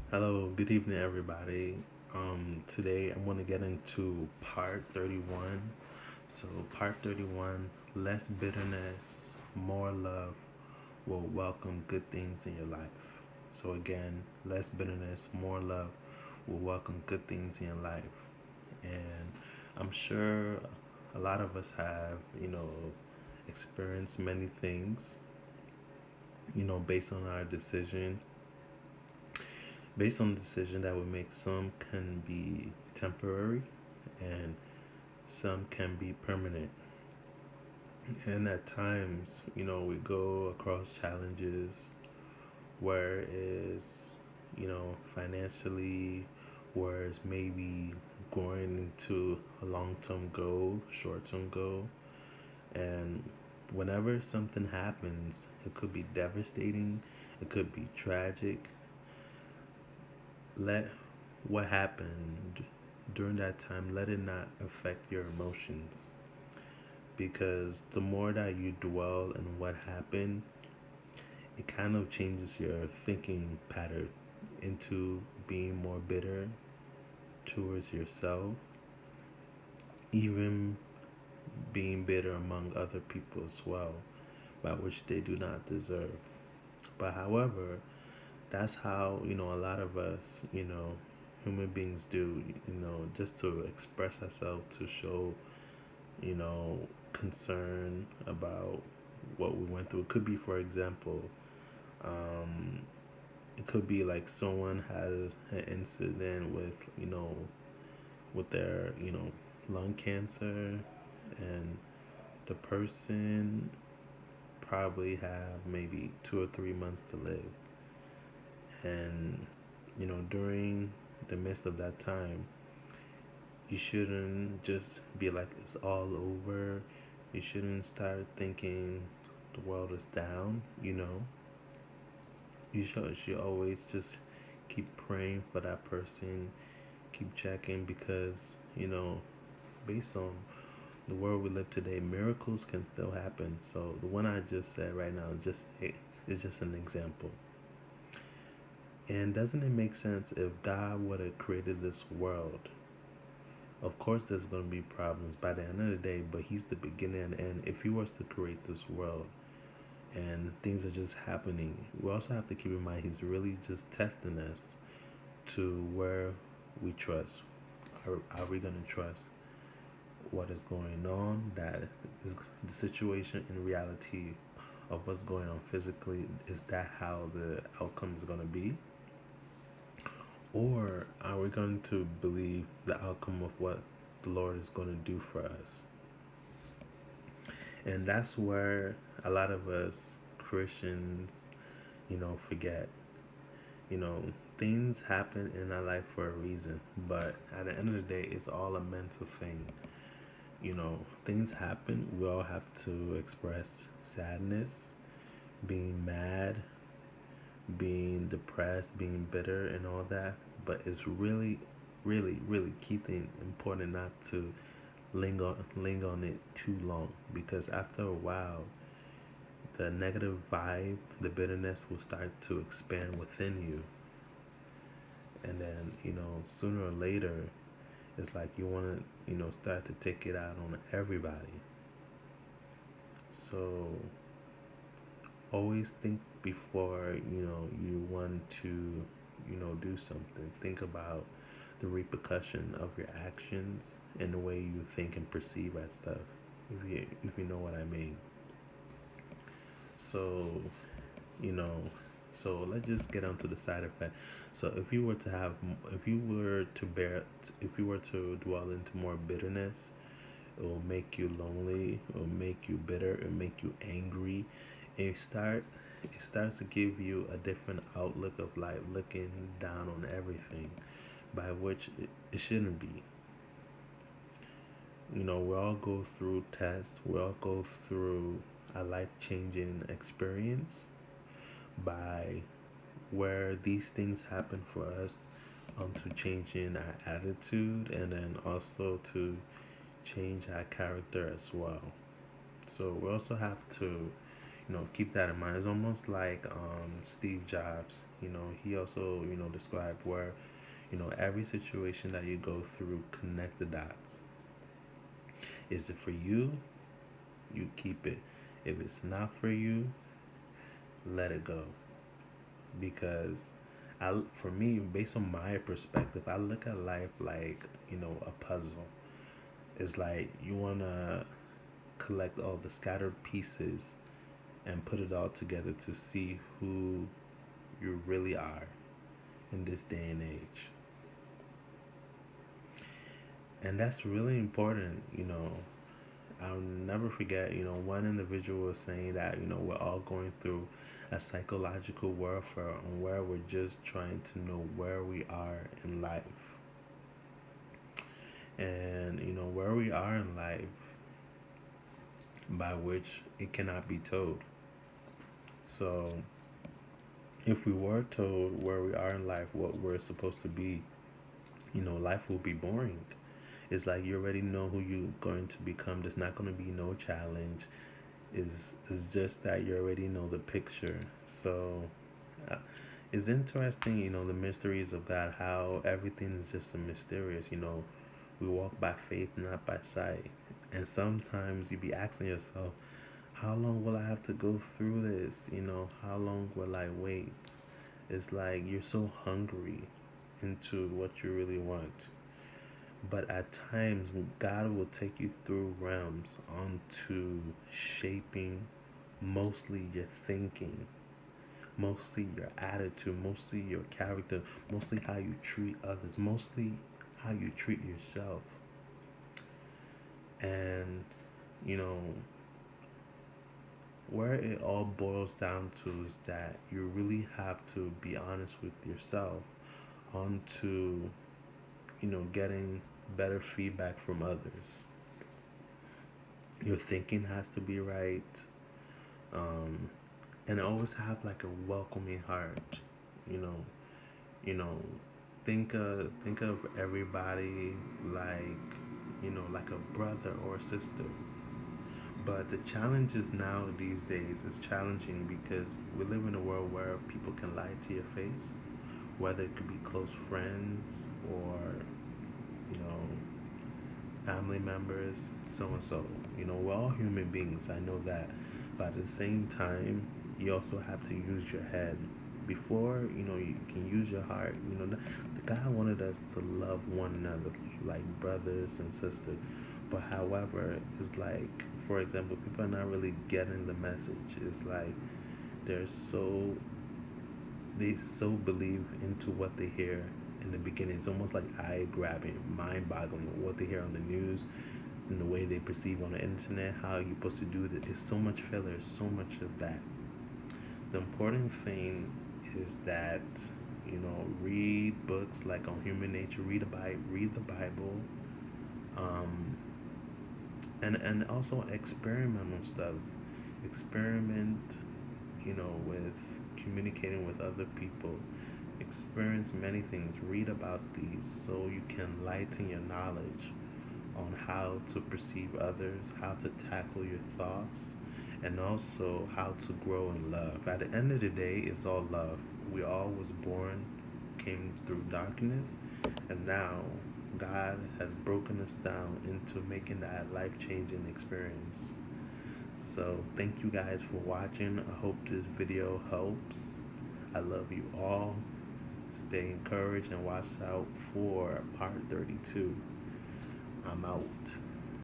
Hello, good evening, everybody. Today I'm going to get into part 31. So, part 31, less bitterness, more love will welcome good things in your life. So, again, less bitterness, more love will welcome good things in your life. And I'm sure a lot of us have, experienced many things, based on our decision based on the decision that we make. Some can be temporary and some can be permanent. And at times, we go across challenges where is, financially, whereas maybe going into a long term goal, short term goal. And whenever something happens, it could be devastating, it could be tragic. Let what happened during that time, let it not affect your emotions, because the more that you dwell in what happened, it kind of changes your thinking pattern into being more bitter towards yourself, even being bitter among other people as well, by which they do not deserve. But however, that's how, a lot of us, human beings do, just to express ourselves, to show, concern about what we went through. It could be, for example, um, it could be like someone has an incident with, with their, lung cancer, and the person probably have maybe 2 or 3 months to live. And, during the midst of that time, you shouldn't just be like, it's all over. You shouldn't start thinking the world is down, You should always just keep praying for that person, keep checking, because, based on the world we live today, miracles can still happen. So the one I just said right now is just an example. And doesn't it make sense if God would have created this world? Of course, there's going to be problems by the end of the day, but He's the beginning and end. If He was to create this world and things are just happening, we also have to keep in mind He's really just testing us to where we trust. Are we going to trust what is going on? That is the situation in reality of what's going on physically. Is that how the outcome is going to be? Or are we going to believe the outcome of what the Lord is going to do for us? And that's where a lot of us Christians, forget. You know, things happen in our life for a reason, but at the end of the day, it's all a mental thing. Things happen. We all have to express sadness, being mad, being depressed, being bitter, and all that. But it's really, really, really key thing important not to linger on it too long, because after a while, the negative vibe, the bitterness will start to expand within you, and then sooner or later, it's like you want to start to take it out on everybody. So always think before you want to do something. Think about the repercussion of your actions and the way you think and perceive that stuff, if you know what I mean. So you know so let's just get onto the side effect. So if you were to dwell into more bitterness, it will make you lonely, it will make you bitter, it will make you angry. And it starts to give you a different outlook of life, looking down on everything, by which it shouldn't be. We all go through tests, we all go through a life changing experience, by where these things happen for us, to changing our attitude, and then also to change our character as well. So we also have to, keep that in mind. It's almost like Steve Jobs. He also described where every situation that you go through, connect the dots. Is it for you? You keep it. If it's not for you, let it go. Because for me, based on my perspective, I look at life like a puzzle. It's like you wanna collect all the scattered pieces and put it all together to see who you really are in this day and age. And that's really important. I'll never forget, one individual was saying that, we're all going through a psychological warfare on where we're just trying to know where we are in life. And, where we are in life, by which it cannot be told. So, if we were told where we are in life, what we're supposed to be, life will be boring. It's like you already know who you're going to become. There's not going to be no challenge. Is just that you already know the picture. So uh, it's interesting, the mysteries of God, how everything is just so mysterious. We walk by faith, not by sight. And sometimes you be asking yourself, how long will I have to go through this? How long will I wait? It's like you're so hungry into what you really want. But at times, God will take you through realms onto shaping mostly your thinking, mostly your attitude, mostly your character, mostly how you treat others, mostly how you treat yourself. And, you know, where it all boils down to is that you really have to be honest with yourself onto, getting better feedback from others. Your thinking has to be right. Um, and always have like a welcoming heart. You know, you know, think of everybody like like a brother or a sister. But the challenges now these days is challenging because we live in a world where people can lie to your face, whether it could be close friends or you know family members, so and so. We're all human beings. I know that, but at the same time, you also have to use your head. Before you can use your heart. The God wanted us to love one another like brothers and sisters. But however, it's like, for example, people are not really getting the message. It's like they're so they so believe into what they hear in the beginning. It's almost like eye grabbing, mind boggling. What they hear on the news and the way they perceive on the internet, how you're supposed to do it. It's so much filler, so much of that. The important thing is that read books like on human nature, read the Bible, um, and also experiment on stuff. Experiment, with communicating with other people. Experience many things. Read about these so you can lighten your knowledge on how to perceive others, how to tackle your thoughts, and also how to grow in love. At the end of the day, it's all love. We all was born, came through darkness, and now God has broken us down into making that life-changing experience. So thank you guys for watching. I hope this video helps. I love you all. Stay encouraged and watch out for part 32. I'm out.